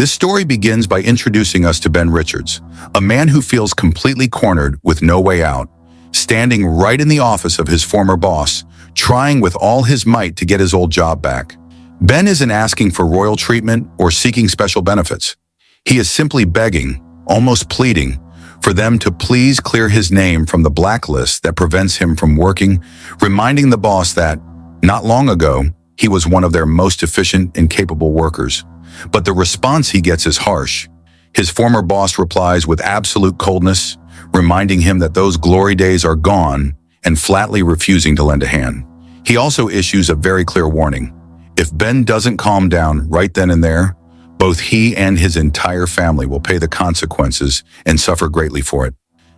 This story begins by introducing us to Ben Richards, a man who feels completely cornered with no way out, standing right in the office of his former boss, trying with all his might to get his old job back. Ben isn't asking for royal treatment or seeking special benefits. He is simply begging, almost pleading, for them to please clear his name from the blacklist that prevents him from working, reminding the boss that, not long ago, he was one of their most efficient and capable workers. But the response he gets is harsh. His former boss replies with absolute coldness, reminding him that those glory days are gone and flatly refusing to lend a hand. He also issues a very clear warning. If Ben doesn't calm down right then and there, both he and his entire family will pay the consequences and suffer greatly for it.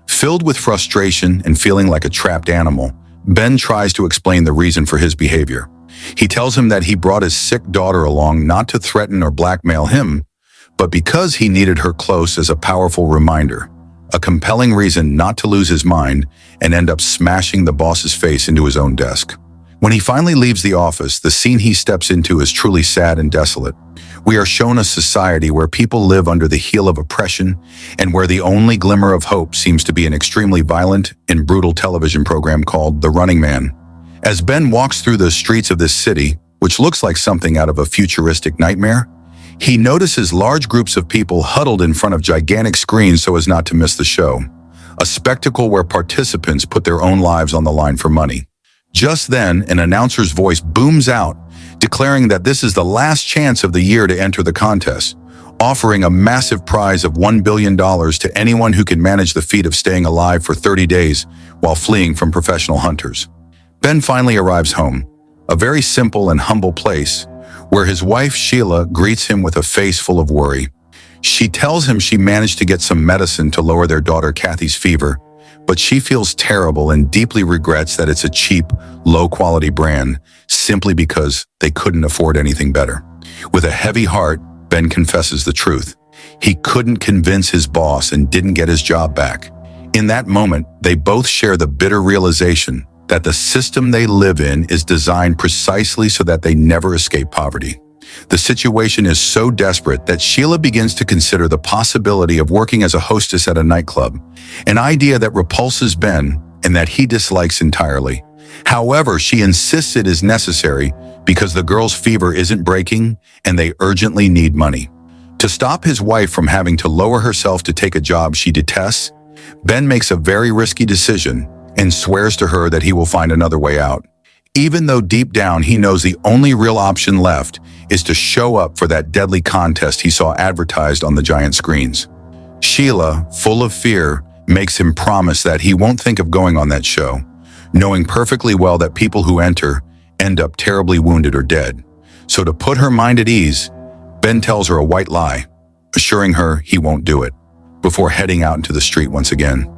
Filled with frustration and feeling like a trapped animal, Ben tries to explain the reason for his behavior. He tells him that he brought his sick daughter along not to threaten or blackmail him, but because he needed her close as a powerful reminder, a compelling reason not to lose his mind and end up smashing the boss's face into his own desk. When he finally leaves the office, the scene he steps into is truly sad and desolate. We are shown a society where people live under the heel of oppression and where the only glimmer of hope seems to be an extremely violent and brutal television program called The Running Man. As Ben walks through the streets of this city, which looks like something out of a futuristic nightmare, he notices large groups of people huddled in front of gigantic screens so as not to miss the show, a spectacle where participants put their own lives on the line for money. Just then, an announcer's voice booms out, declaring that this is the last chance of the year to enter the contest, offering a massive prize of $1 billion to anyone who can manage the feat of staying alive for 30 days while fleeing from professional hunters. Ben finally arrives home, a very simple and humble place, where his wife Sheila greets him with a face full of worry. She tells him she managed to get some medicine to lower their daughter Kathy's fever, but she feels terrible and deeply regrets that it's a cheap, low-quality brand simply because they couldn't afford anything better. With a heavy heart, Ben confesses the truth. He couldn't convince his boss and didn't get his job back. In that moment, they both share the bitter realization that the system they live in is designed precisely so that they never escape poverty. The situation is so desperate that Sheila begins to consider the possibility of working as a hostess at a nightclub, an idea that repulses Ben and that he dislikes entirely. However, she insists it is necessary because the girl's fever isn't breaking and they urgently need money. To stop his wife from having to lower herself to take a job she detests, Ben makes a very risky decision and swears to her that he will find another way out, even though deep down he knows the only real option left is to show up for that deadly contest he saw advertised on the giant screens. Sheila, full of fear, makes him promise that he won't think of going on that show, knowing perfectly well that people who enter end up terribly wounded or dead. So to put her mind at ease, Ben tells her a white lie, assuring her he won't do it, before heading out into the street once again.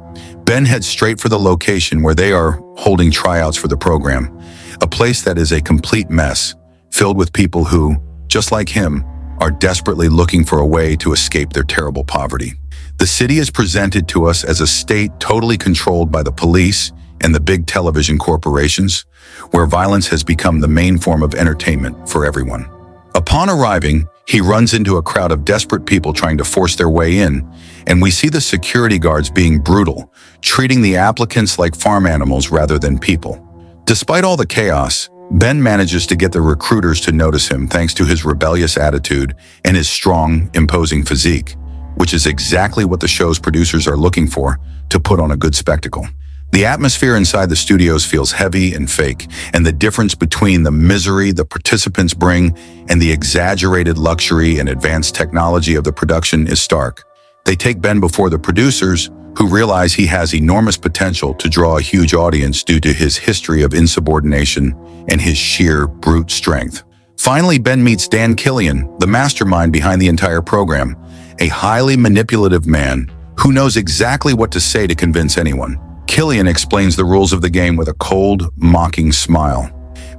Ben heads straight for the location where they are holding tryouts for the program, a place that is a complete mess, filled with people who, just like him, are desperately looking for a way to escape their terrible poverty. The city is presented to us as a state totally controlled by the police and the big television corporations, where violence has become the main form of entertainment for everyone. Upon arriving, he runs into a crowd of desperate people trying to force their way in, and we see the security guards being brutal, treating the applicants like farm animals rather than people. Despite all the chaos, Ben manages to get the recruiters to notice him thanks to his rebellious attitude and his strong, imposing physique, which is exactly what the show's producers are looking for to put on a good spectacle. The atmosphere inside the studios feels heavy and fake, and the difference between the misery the participants bring and the exaggerated luxury and advanced technology of the production is stark. They take Ben before the producers, who realize he has enormous potential to draw a huge audience due to his history of insubordination and his sheer brute strength. Finally, Ben meets Dan Killian, the mastermind behind the entire program, a highly manipulative man who knows exactly what to say to convince anyone. Killian explains the rules of the game with a cold, mocking smile,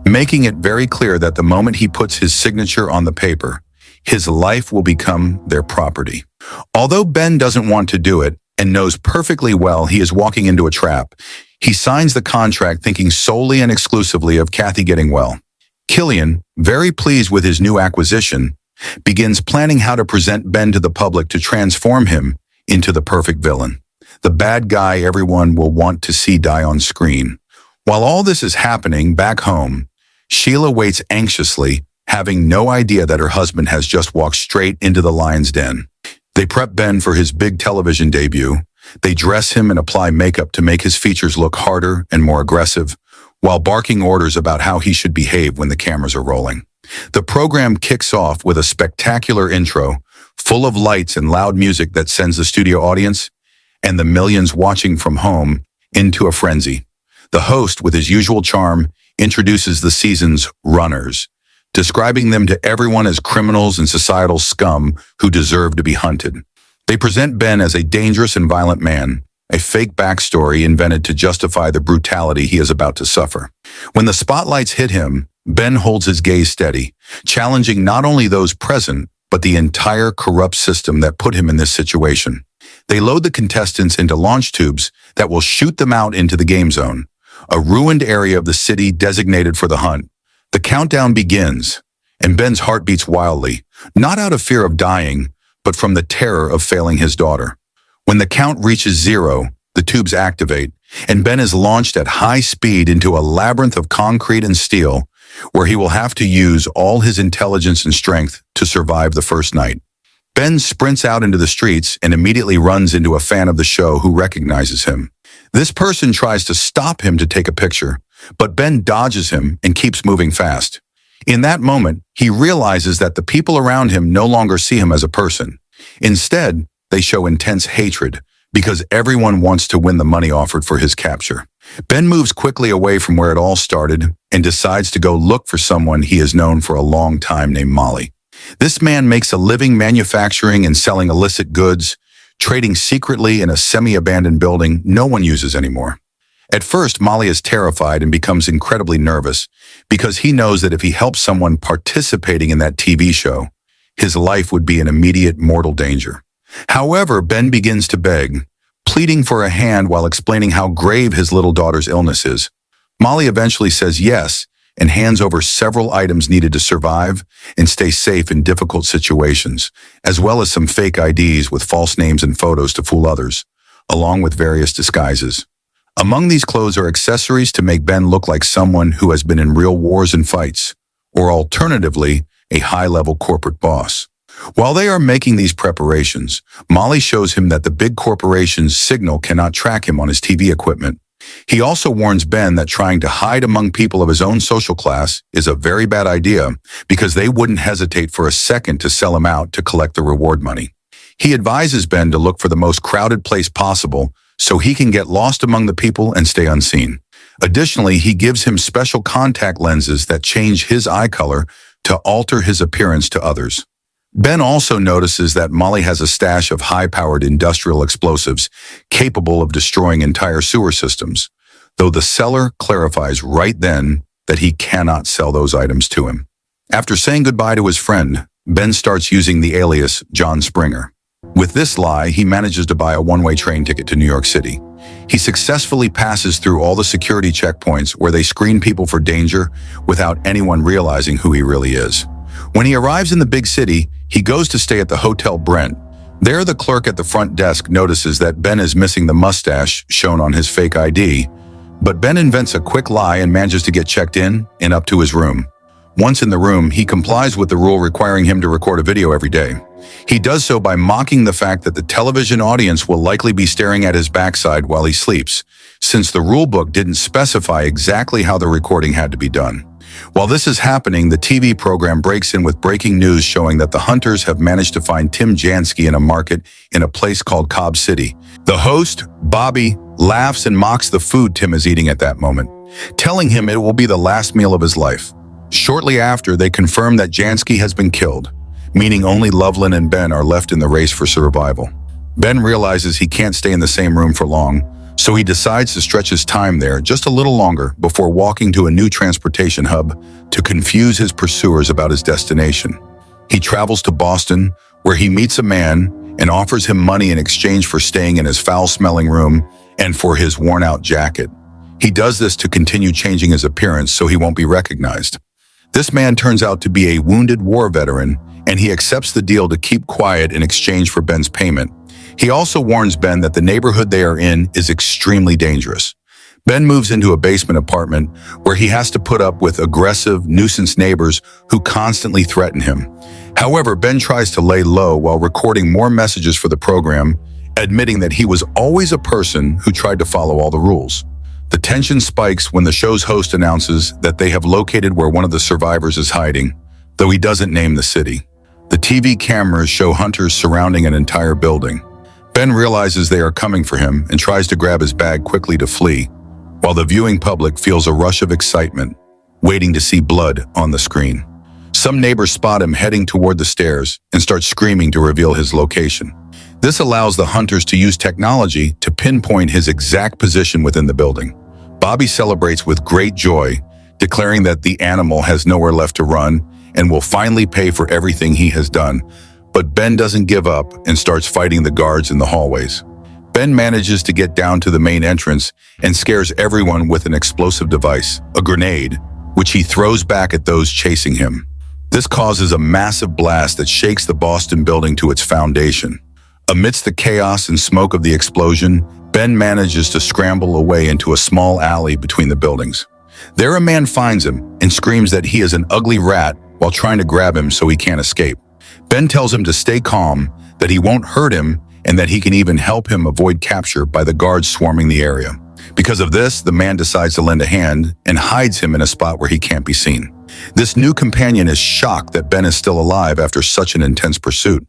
making it very clear that the moment he puts his signature on the paper, his life will become their property. Although Ben doesn't want to do it and knows perfectly well he is walking into a trap, he signs the contract thinking solely and exclusively of Kathy getting well. Killian, very pleased with his new acquisition, begins planning how to present Ben to the public to transform him into the perfect villain, the bad guy everyone will want to see die on screen. While all this is happening back home, Sheila waits anxiously, having no idea that her husband has just walked straight into the lion's den. They prep Ben for his big television debut. They dress him and apply makeup to make his features look harder and more aggressive, while barking orders about how he should behave when the cameras are rolling. The program kicks off with a spectacular intro, full of lights and loud music that sends the studio audience and the millions watching from home into a frenzy. The host, with his usual charm, introduces the season's runners, describing them to everyone as criminals and societal scum who deserve to be hunted. They present Ben as a dangerous and violent man, a fake backstory invented to justify the brutality he is about to suffer. When the spotlights hit him, Ben holds his gaze steady, challenging not only those present, but the entire corrupt system that put him in this situation. They load the contestants into launch tubes that will shoot them out into the game zone, a ruined area of the city designated for the hunt. The countdown begins, and Ben's heart beats wildly, not out of fear of dying, but from the terror of failing his daughter. When the count reaches 0, the tubes activate, and Ben is launched at high speed into a labyrinth of concrete and steel, where he will have to use all his intelligence and strength to survive the first night. Ben sprints out into the streets and immediately runs into a fan of the show who recognizes him. This person tries to stop him to take a picture, but Ben dodges him and keeps moving fast. In that moment, he realizes that the people around him no longer see him as a person. Instead, they show intense hatred because everyone wants to win the money offered for his capture. Ben moves quickly away from where it all started and decides to go look for someone he has known for a long time named Molly. This man makes a living manufacturing and selling illicit goods, trading secretly in a semi-abandoned building no one uses anymore. At first, Molly is terrified and becomes incredibly nervous because he knows that if he helps someone participating in that TV show, his life would be in immediate mortal danger. However, Ben begins to beg, pleading for a hand while explaining how grave his little daughter's illness is. Molly eventually says yes and hands over several items needed to survive and stay safe in difficult situations, as well as some fake IDs with false names and photos to fool others, along with various disguises. Among these clothes are accessories to make Ben look like someone who has been in real wars and fights, or alternatively, a high-level corporate boss. While they are making these preparations, Molly shows him that the big corporation's signal cannot track him on his TV equipment. He also warns Ben that trying to hide among people of his own social class is a very bad idea because they wouldn't hesitate for a second to sell him out to collect the reward money. He advises Ben to look for the most crowded place possible so he can get lost among the people and stay unseen. Additionally, he gives him special contact lenses that change his eye color to alter his appearance to others. Ben also notices that Molly has a stash of high-powered industrial explosives capable of destroying entire sewer systems, though the seller clarifies right then that he cannot sell those items to him. After saying goodbye to his friend, Ben starts using the alias John Springer. With this lie, he manages to buy a one-way train ticket to New York City. He successfully passes through all the security checkpoints where they screen people for danger without anyone realizing who he really is. When he arrives in the big city, he goes to stay at the Hotel Brent. There, the clerk at the front desk notices that Ben is missing the mustache shown on his fake ID, but Ben invents a quick lie and manages to get checked in and up to his room. Once in the room, he complies with the rule requiring him to record a video every day. He does so by mocking the fact that the television audience will likely be staring at his backside while he sleeps, since the rule book didn't specify exactly how the recording had to be done. While this is happening, the TV program breaks in with breaking news showing that the hunters have managed to find Tim Jansky in a market in a place called Cobb City. The host, Bobby, laughs and mocks the food Tim is eating at that moment, telling him it will be the last meal of his life. Shortly after, they confirm that Jansky has been killed, meaning only Loveland and Ben are left in the race for survival. Ben realizes he can't stay in the same room for long, so he decides to stretch his time there just a little longer before walking to a new transportation hub to confuse his pursuers about his destination. He travels to Boston, where he meets a man and offers him money in exchange for staying in his foul-smelling room and for his worn-out jacket. He does this to continue changing his appearance so he won't be recognized. This man turns out to be a wounded war veteran and he accepts the deal to keep quiet in exchange for Ben's payment. He also warns Ben that the neighborhood they are in is extremely dangerous. Ben moves into a basement apartment where he has to put up with aggressive, nuisance neighbors who constantly threaten him. However, Ben tries to lay low while recording more messages for the program, admitting that he was always a person who tried to follow all the rules. The tension spikes when the show's host announces that they have located where one of the survivors is hiding, though he doesn't name the city. The TV cameras show hunters surrounding an entire building. Ben realizes they are coming for him and tries to grab his bag quickly to flee, while the viewing public feels a rush of excitement, waiting to see blood on the screen. Some neighbors spot him heading toward the stairs and start screaming to reveal his location. This allows the hunters to use technology to pinpoint his exact position within the building. Bobby celebrates with great joy, declaring that the animal has nowhere left to run and will finally pay for everything he has done. But Ben doesn't give up and starts fighting the guards in the hallways. Ben manages to get down to the main entrance and scares everyone with an explosive device, a grenade, which he throws back at those chasing him. This causes a massive blast that shakes the Boston building to its foundation. Amidst the chaos and smoke of the explosion, Ben manages to scramble away into a small alley between the buildings. There, a man finds him and screams that he is an ugly rat while trying to grab him so he can't escape. Ben tells him to stay calm, that he won't hurt him, and that he can even help him avoid capture by the guards swarming the area. Because of this, the man decides to lend a hand and hides him in a spot where he can't be seen. This new companion is shocked that Ben is still alive after such an intense pursuit.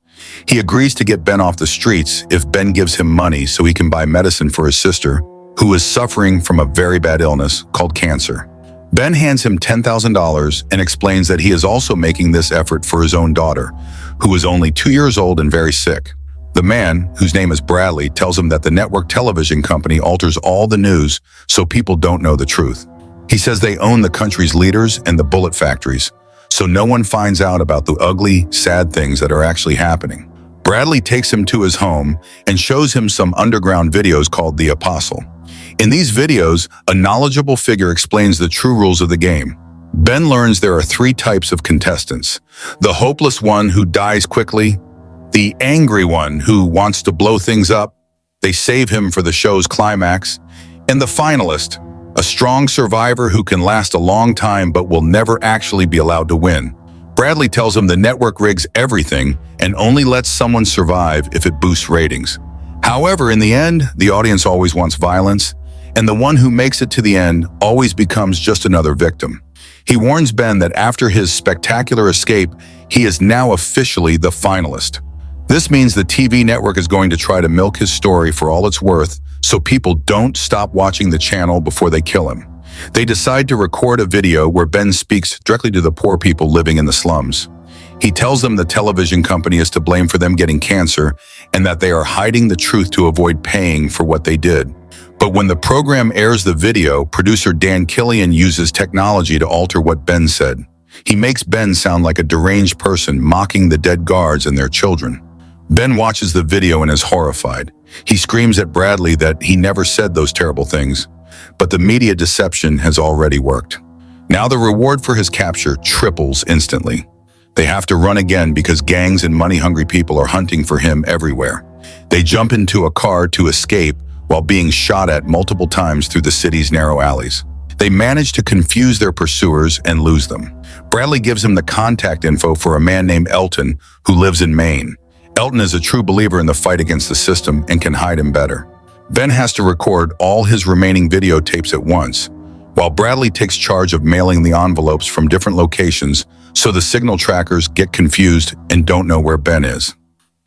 He agrees to get Ben off the streets if Ben gives him money so he can buy medicine for his sister, who is suffering from a very bad illness called cancer. Ben hands him $10,000 and explains that he is also making this effort for his own daughter, who is only 2 years old and very sick. The man, whose name is Bradley, tells him that the network television company alters all the news so people don't know the truth. He says they own the country's leaders and the bullet factories, so no one finds out about the ugly, sad things that are actually happening. Bradley takes him to his home and shows him some underground videos called The Apostle. In these videos, a knowledgeable figure explains the true rules of the game. Ben learns there are 3 types of contestants: the hopeless one who dies quickly, the angry one who wants to blow things up, they save him for the show's climax, and the finalist, a strong survivor who can last a long time but will never actually be allowed to win. Bradley tells him the network rigs everything and only lets someone survive if it boosts ratings. However, in the end, the audience always wants violence, and the one who makes it to the end always becomes just another victim. He warns Ben that after his spectacular escape, he is now officially the finalist. This means the TV network is going to try to milk his story for all it's worth, so people don't stop watching the channel before they kill him. They decide to record a video where Ben speaks directly to the poor people living in the slums. He tells them the television company is to blame for them getting cancer and that they are hiding the truth to avoid paying for what they did. But when the program airs the video, producer Dan Killian uses technology to alter what Ben said. He makes Ben sound like a deranged person mocking the dead guards and their children. Ben watches the video and is horrified. He screams at Bradley that he never said those terrible things, but the media deception has already worked. Now the reward for his capture triples instantly. They have to run again because gangs and money-hungry people are hunting for him everywhere. They jump into a car to escape while being shot at multiple times through the city's narrow alleys. They manage to confuse their pursuers and lose them. Bradley gives him the contact info for a man named Elton who lives in Maine. Elton is a true believer in the fight against the system and can hide him better. Ben has to record all his remaining videotapes at once, while Bradley takes charge of mailing the envelopes from different locations so the signal trackers get confused and don't know where Ben is.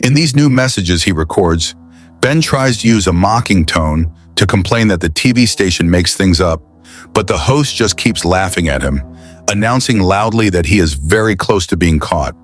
In these new messages he records, Ben tries to use a mocking tone to complain that the TV station makes things up, but the host just keeps laughing at him, announcing loudly that he is very close to being caught.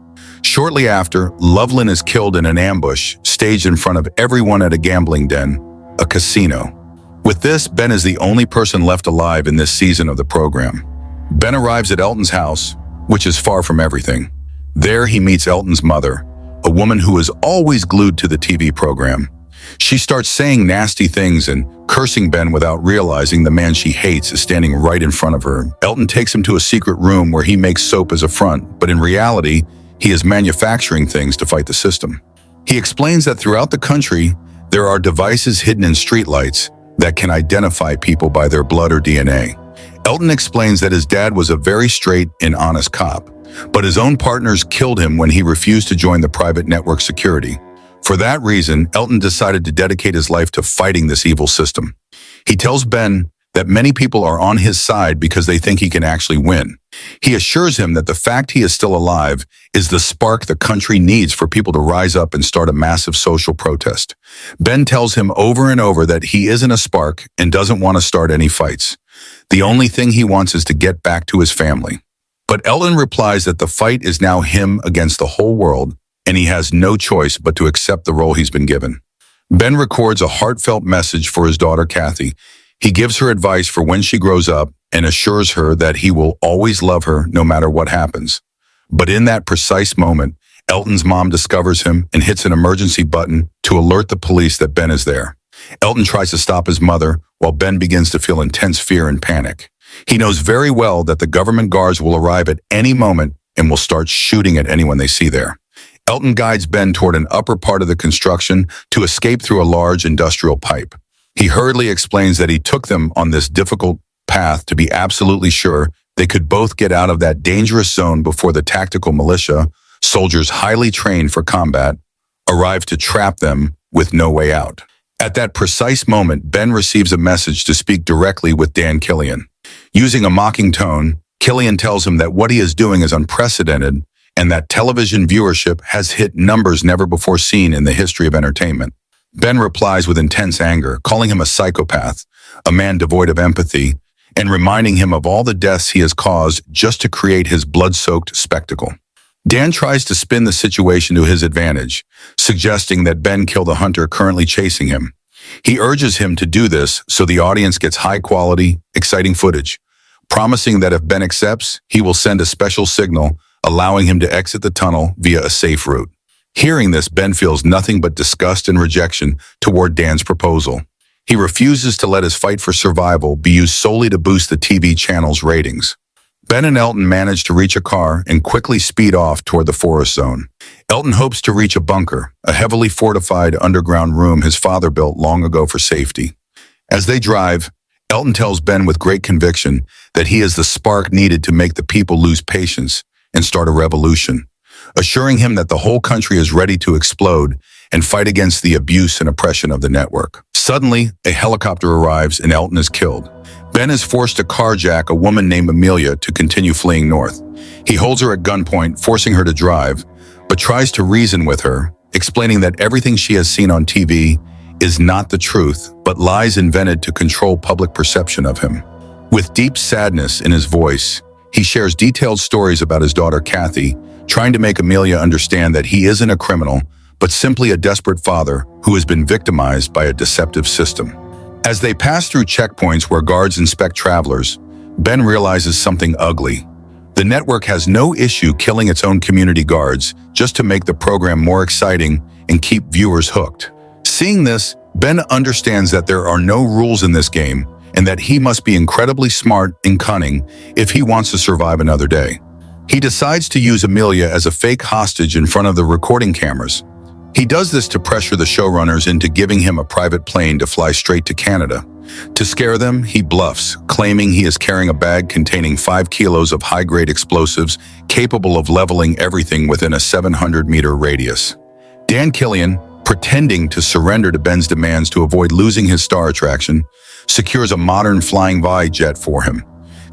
Shortly after, Loveland is killed in an ambush staged in front of everyone at a gambling den, a casino. With this, Ben is the only person left alive in this season of the program. Ben arrives at Elton's house, which is far from everything. There he meets Elton's mother, a woman who is always glued to the TV program. She starts saying nasty things and cursing Ben without realizing the man she hates is standing right in front of her. Elton takes him to a secret room where he makes soap as a front, but in reality, He is manufacturing things to fight the system. He explains that throughout the country, there are devices hidden in streetlights that can identify people by their blood or DNA. Elton explains that his dad was a very straight and honest cop, but his own partners killed him when he refused to join the private network security. For that reason, Elton decided to dedicate his life to fighting this evil system. He tells Ben that many people are on his side because they think he can actually win. He assures him that the fact he is still alive is the spark the country needs for people to rise up and start a massive social protest. Ben tells him over and over that he isn't a spark and doesn't want to start any fights. The only thing he wants is to get back to his family. But Elton replies that the fight is now him against the whole world, and he has no choice but to accept the role he's been given. Ben records a heartfelt message for his daughter, Kathy. He gives her advice for when she grows up and assures her that he will always love her no matter what happens. But in that precise moment, Elton's mom discovers him and hits an emergency button to alert the police that Ben is there. Elton tries to stop his mother while Ben begins to feel intense fear and panic. He knows very well that the government guards will arrive at any moment and will start shooting at anyone they see there. Elton guides Ben toward an upper part of the construction to escape through a large industrial pipe. He hurriedly explains that he took them on this difficult path to be absolutely sure they could both get out of that dangerous zone before the tactical militia, soldiers highly trained for combat, arrived to trap them with no way out. At that precise moment, Ben receives a message to speak directly with Dan Killian. Using a mocking tone, Killian tells him that what he is doing is unprecedented and that television viewership has hit numbers never before seen in the history of entertainment. Ben replies with intense anger, calling him a psychopath, a man devoid of empathy, and reminding him of all the deaths he has caused just to create his blood-soaked spectacle. Dan tries to spin the situation to his advantage, suggesting that Ben kill the hunter currently chasing him. He urges him to do this so the audience gets high-quality, exciting footage, promising that if Ben accepts, he will send a special signal allowing him to exit the tunnel via a safe route. Hearing this, Ben feels nothing but disgust and rejection toward Dan's proposal. He refuses to let his fight for survival be used solely to boost the TV channel's ratings. Ben and Elton manage to reach a car and quickly speed off toward the forest zone. Elton hopes to reach a bunker, a heavily fortified underground room his father built long ago for safety. As they drive, Elton tells Ben with great conviction that he is the spark needed to make the people lose patience and start a revolution, assuring him that the whole country is ready to explode and fight against the abuse and oppression of the network. Suddenly, a helicopter arrives and Elton is killed. Ben is forced to carjack a woman named Amelia to continue fleeing north. He holds her at gunpoint, forcing her to drive, but tries to reason with her, explaining that everything she has seen on TV is not the truth, but lies invented to control public perception of him. With deep sadness in his voice, he shares detailed stories about his daughter Kathy, trying to make Amelia understand that he isn't a criminal, but simply a desperate father who has been victimized by a deceptive system. As they pass through checkpoints where guards inspect travelers, Ben realizes something ugly. The network has no issue killing its own community guards just to make the program more exciting and keep viewers hooked. Seeing this, Ben understands that there are no rules in this game and that he must be incredibly smart and cunning if he wants to survive another day. He decides to use Amelia as a fake hostage in front of the recording cameras. He does this to pressure the showrunners into giving him a private plane to fly straight to Canada. To scare them, he bluffs, claiming he is carrying a bag containing 5 kilos of high-grade explosives capable of leveling everything within a 700-meter radius. Dan Killian, pretending to surrender to Ben's demands to avoid losing his star attraction, secures a modern flying Vi jet for him.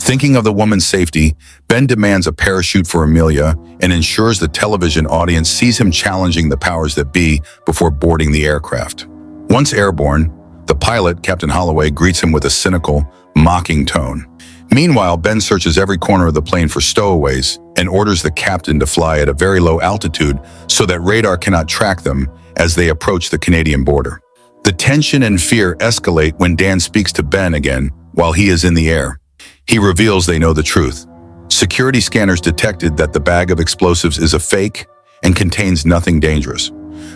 Thinking of the woman's safety, Ben demands a parachute for Amelia and ensures the television audience sees him challenging the powers that be before boarding the aircraft. Once airborne, the pilot, Captain Holloway, greets him with a cynical, mocking tone. Meanwhile, Ben searches every corner of the plane for stowaways and orders the captain to fly at a very low altitude so that radar cannot track them as they approach the Canadian border. The tension and fear escalate when Dan speaks to Ben again while he is in the air. He reveals they know the truth. Security scanners detected that the bag of explosives is a fake and contains nothing dangerous.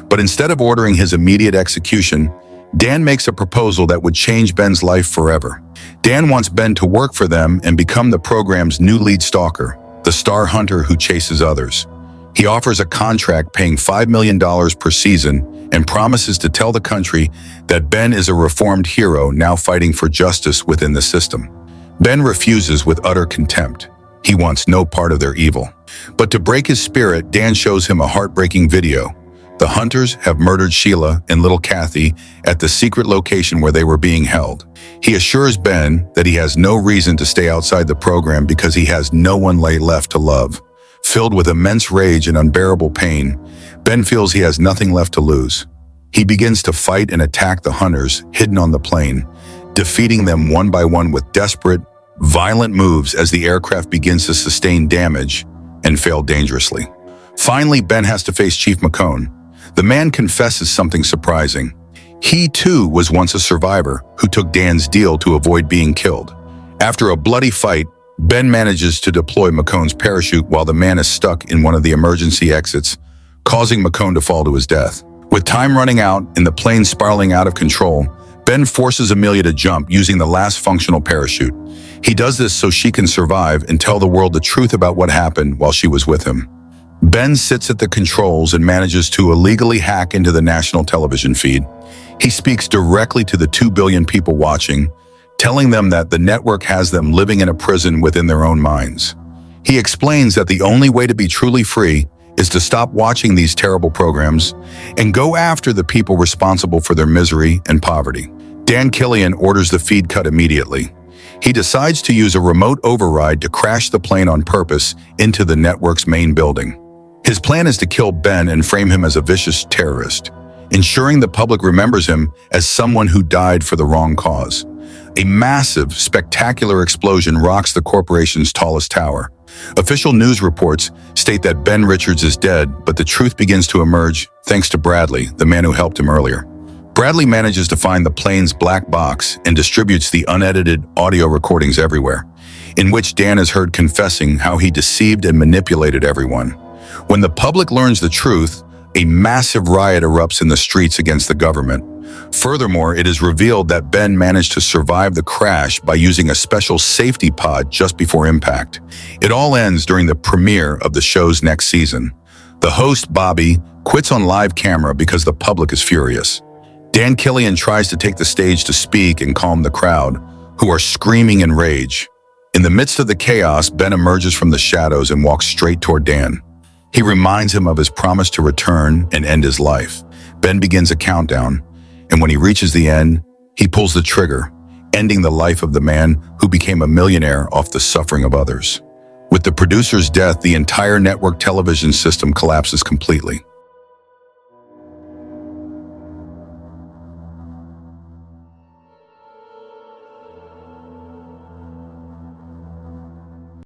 But instead of ordering his immediate execution, Dan makes a proposal that would change Ben's life forever. Dan wants Ben to work for them and become the program's new lead stalker, the star hunter who chases others. He offers a contract paying $5 million per season and promises to tell the country that Ben is a reformed hero now fighting for justice within the system. Ben refuses with utter contempt. He wants no part of their evil. But to break his spirit, Dan shows him a heartbreaking video. The hunters have murdered Sheila and little Kathy at the secret location where they were being held. He assures Ben that he has no reason to stay outside the program because he has no one left to love. Filled with immense rage and unbearable pain, Ben feels he has nothing left to lose. He begins to fight and attack the hunters hidden on the plane, defeating them one by one with desperate, violent moves as the aircraft begins to sustain damage and fail dangerously. Finally, Ben has to face Chief McCone. The man confesses something surprising. He too was once a survivor who took Dan's deal to avoid being killed. After a bloody fight, Ben manages to deploy McCone's parachute while the man is stuck in one of the emergency exits, causing McCone to fall to his death. With time running out and the plane spiraling out of control, Ben forces Amelia to jump using the last functional parachute. He does this so she can survive and tell the world the truth about what happened while she was with him. Ben sits at the controls and manages to illegally hack into the national television feed. He speaks directly to the 2 billion people watching, telling them that the network has them living in a prison within their own minds. He explains that the only way to be truly free is to stop watching these terrible programs and go after the people responsible for their misery and poverty. Dan Killian orders the feed cut immediately. He decides to use a remote override to crash the plane on purpose into the network's main building. His plan is to kill Ben and frame him as a vicious terrorist, ensuring the public remembers him as someone who died for the wrong cause. A massive, spectacular explosion rocks the corporation's tallest tower. Official news reports state that Ben Richards is dead, but the truth begins to emerge thanks to Bradley, the man who helped him earlier. Bradley manages to find the plane's black box and distributes the unedited audio recordings everywhere, in which Dan is heard confessing how he deceived and manipulated everyone. When the public learns the truth, a massive riot erupts in the streets against the government. Furthermore, it is revealed that Ben managed to survive the crash by using a special safety pod just before impact. It all ends during the premiere of the show's next season. The host, Bobby, quits on live camera because the public is furious. Dan Killian tries to take the stage to speak and calm the crowd, who are screaming in rage. In the midst of the chaos, Ben emerges from the shadows and walks straight toward Dan. He reminds him of his promise to return and end his life. Ben begins a countdown, and when he reaches the end, he pulls the trigger, ending the life of the man who became a millionaire off the suffering of others. With the producer's death, the entire network television system collapses completely.